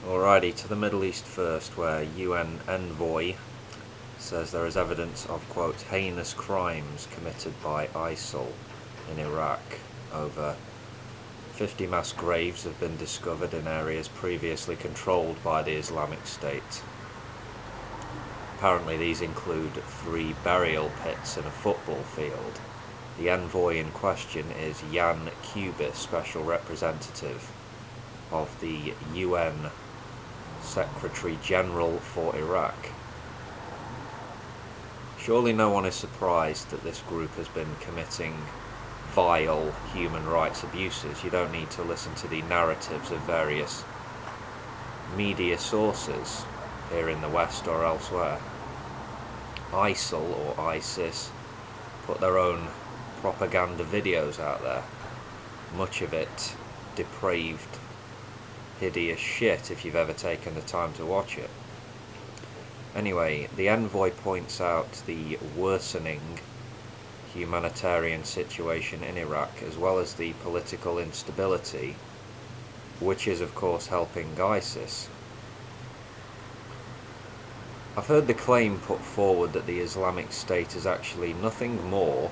Alrighty, to the Middle East first, where UN envoy says there is evidence of, quote, heinous crimes committed by ISIL in Iraq. Over 50 mass graves have been discovered in areas previously controlled by the Islamic State. Apparently these include 3 burial pits and a football field. The envoy in question is Jan Kubis, Special Representative of the UN Secretary General for Iraq. Surely no one is surprised that this group has been committing vile human rights abuses. You don't need to listen to the narratives of various media sources here in the West or elsewhere. ISIL or ISIS put their own propaganda videos out there, much of it depraved, hideous shit if you've ever taken the time to watch it. Anyway, the envoy points out the worsening humanitarian situation in Iraq, as well as the political instability, which is of course helping ISIS. I've heard the claim put forward that the Islamic State is actually nothing more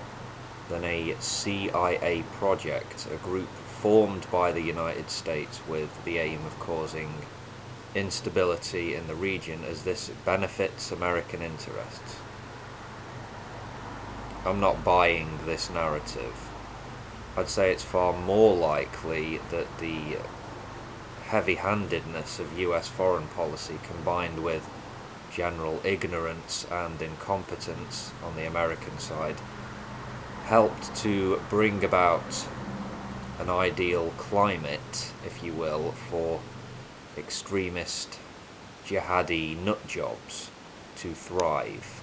than a CIA project, a group formed by the United States with the aim of causing instability in the region, as this benefits American interests. I'm not buying this narrative. I'd say it's far more likely that the heavy-handedness of US foreign policy combined with general ignorance and incompetence on the American side helped to bring about an ideal climate, if you will, for extremist jihadi nutjobs to thrive.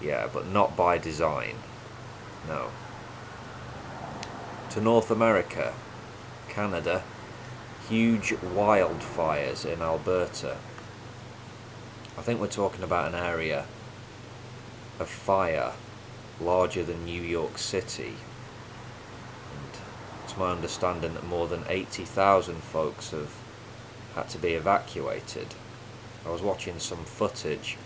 Yeah, but not by design. No. To North America, Canada, huge wildfires in Alberta. I think we're talking about an area of fire larger than New York City. And it's my understanding that more than 80,000 folks have had to be evacuated. I was watching some footage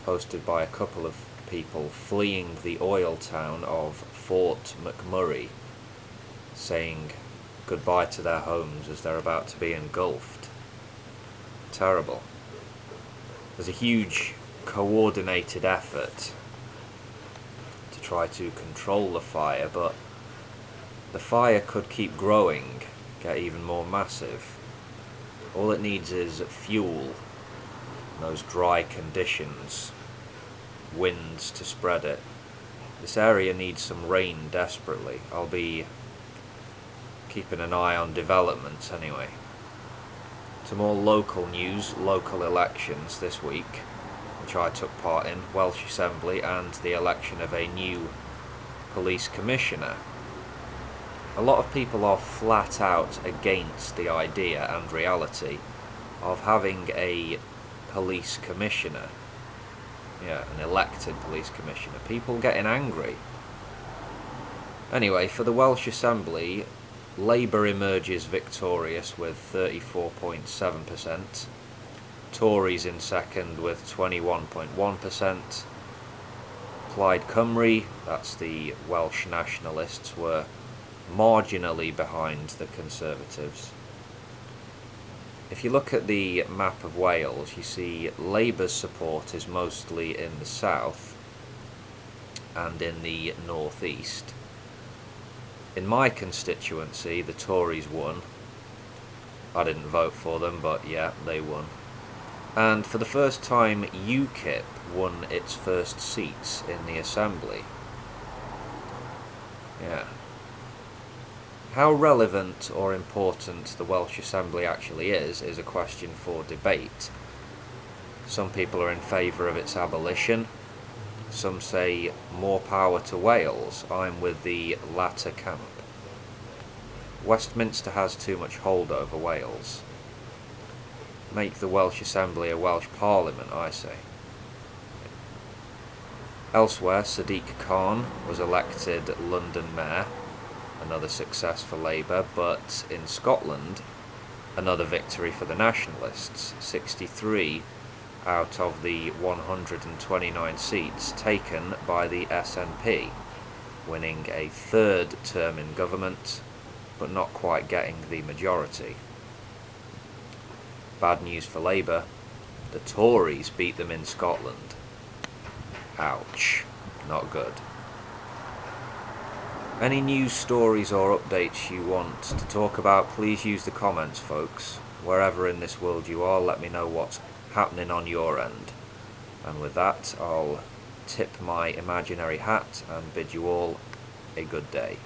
posted by a couple of people fleeing the oil town of Fort McMurray, saying goodbye to their homes as they're about to be engulfed. Terrible. There's a huge coordinated effort to try to control the fire, but the fire could keep growing, get even more massive. All it needs is fuel, those dry conditions, winds to spread it. This area needs some rain desperately. I'll be keeping an eye on developments anyway. To more local news, local elections this week, which I took part in, Welsh Assembly and the election of a new police commissioner. A lot of people are flat out against the idea and reality of having a police commissioner. Yeah, an elected police commissioner. People getting angry. Anyway, for the Welsh Assembly, Labour emerges victorious with 34.7%. Tories in second with 21.1%. Plaid Cymru, that's the Welsh nationalists, were marginally behind the Conservatives. If you look at the map of Wales, you see Labour's support is mostly in the south and in the northeast. In my constituency, the Tories won. I didn't vote for them, but yeah, they won. And for the first time, UKIP won its first seats in the Assembly. Yeah. How relevant or important the Welsh Assembly actually is a question for debate. Some people are in favour of its abolition. Some say more power to Wales. I'm with the latter camp. Westminster has too much hold over Wales. Make the Welsh Assembly a Welsh Parliament, I say. Elsewhere, Sadiq Khan was elected London Mayor, another success for Labour, but in Scotland, Another victory for the Nationalists, 63 out of the 129 seats taken by the SNP, winning a third term in government, but not quite getting the majority. Bad news for Labour, the Tories beat them in Scotland. Ouch, not good. Any news stories or updates you want to talk about, please use the comments, folks. Wherever in this world you are, let me know what's happening on your end. And with that, I'll tip my imaginary hat and bid you all a good day.